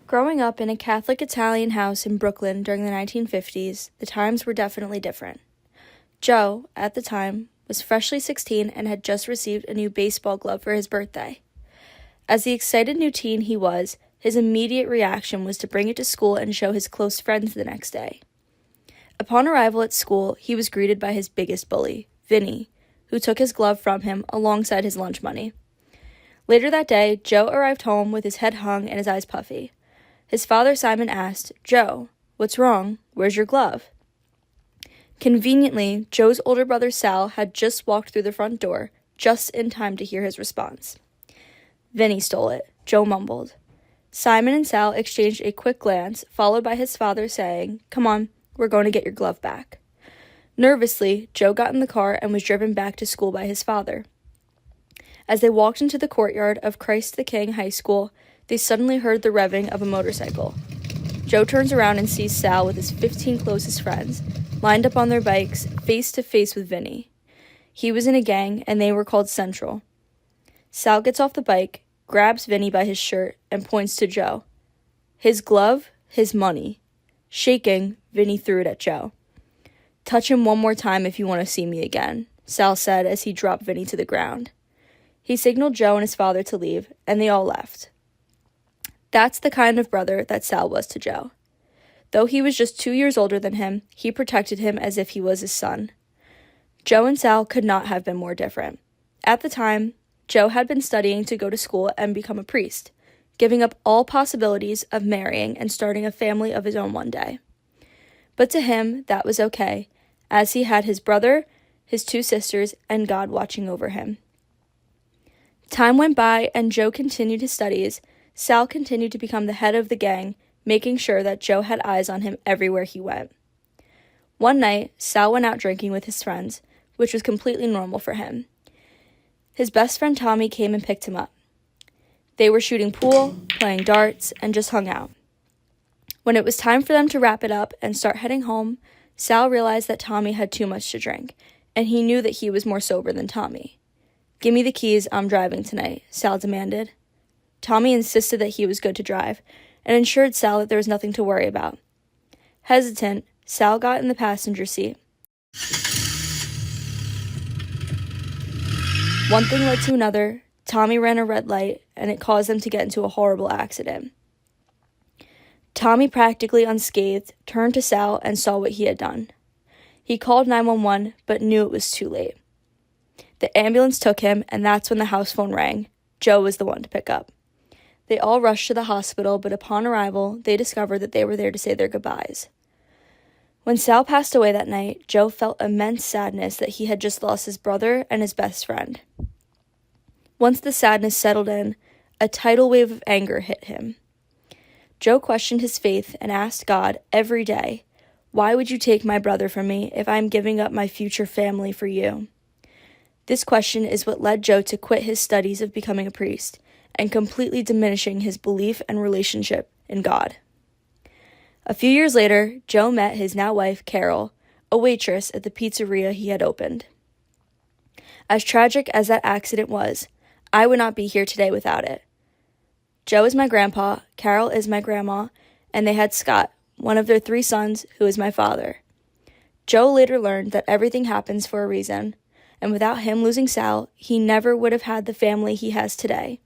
Growing up in a Catholic Italian house in Brooklyn during the 1950s, the times were definitely different. Joe, at the time, was freshly 16 and had just received a new baseball glove for his birthday. As the excited new teen he was, his immediate reaction was to bring it to school and show his close friends the next day. Upon arrival at school, he was greeted by his biggest bully, Vinny, who took his glove from him alongside his lunch money. Later that day, Joe arrived home with his head hung and his eyes puffy. His father, Simon, asked, "Joe, what's wrong? Where's your glove?" Conveniently, Joe's older brother, Sal, had just walked through the front door, just in time to hear his response. "Vinny stole it," Joe mumbled. Simon and Sal exchanged a quick glance, followed by his father saying, "Come on, we're going to get your glove back." Nervously, Joe got in the car and was driven back to school by his father. As they walked into the courtyard of Christ the King High School, they suddenly heard the revving of a motorcycle. Joe turns around and sees Sal with his 15 closest friends, lined up on their bikes, face to face with Vinny. He was in a gang, and they were called Central. Sal gets off the bike, grabs Vinny by his shirt, and points to Joe. His glove, his money. Shaking, Vinny threw it at Joe. "Touch him one more time if you want to see me again," Sal said as he dropped Vinny to the ground. He signaled Joe and his father to leave, and they all left. That's the kind of brother that Sal was to Joe. Though he was just 2 years older than him, he protected him as if he was his son. Joe and Sal could not have been more different. At the time, Joe had been studying to go to school and become a priest, giving up all possibilities of marrying and starting a family of his own one day. But to him, that was okay, as he had his brother, his 2 sisters, and God watching over him. Time went by, and Joe continued his studies. Sal continued to become the head of the gang, making sure that Joe had eyes on him everywhere he went. One night, Sal went out drinking with his friends, which was completely normal for him. His best friend Tommy came and picked him up. They were shooting pool, playing darts, and just hung out. When it was time for them to wrap it up and start heading home, Sal realized that Tommy had too much to drink, and he knew that he was more sober than Tommy. "Give me the keys, I'm driving tonight," Sal demanded. Tommy insisted that he was good to drive, and assured Sal that there was nothing to worry about. Hesitant, Sal got in the passenger seat. One thing led to another. Tommy ran a red light, and it caused them to get into a horrible accident. Tommy, practically unscathed, turned to Sal and saw what he had done. He called 911, but knew it was too late. The ambulance took him, and that's when the house phone rang. Joe was the one to pick up. They all rushed to the hospital, but upon arrival, they discovered that they were there to say their goodbyes. When Sal passed away that night, Joe felt immense sadness that he had just lost his brother and his best friend. Once the sadness settled in, a tidal wave of anger hit him. Joe questioned his faith and asked God every day, "Why would you take my brother from me if I'm giving up my future family for you?" This question is what led Joe to quit his studies of becoming a priest and completely diminishing his belief and relationship in God. A few years later, Joe met his now wife, Carol, a waitress at the pizzeria he had opened. As tragic as that accident was, I would not be here today without it. Joe is my grandpa, Carol is my grandma, and they had Scott, one of their 3 sons, who is my father. Joe later learned that everything happens for a reason, and without him losing Sal, he never would have had the family he has today.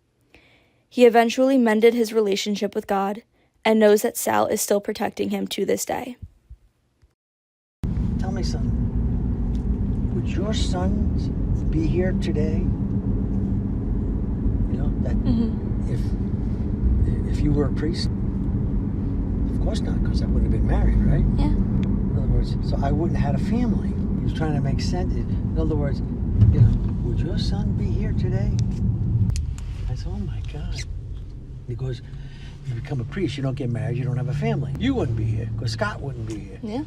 He eventually mended his relationship with God and knows that Sal is still protecting him to this day. Tell me something. Would your sons be here today? You know, that if you were a priest? Of course not, because I wouldn't have been married, right? Yeah. In other words, so I wouldn't have had a family. He was trying to make sense. In other words, you know, would your son be here today? I said, oh my God. He goes, you become a priest, you don't get married, you don't have a family. You wouldn't be here, because Scott wouldn't be here. Yeah.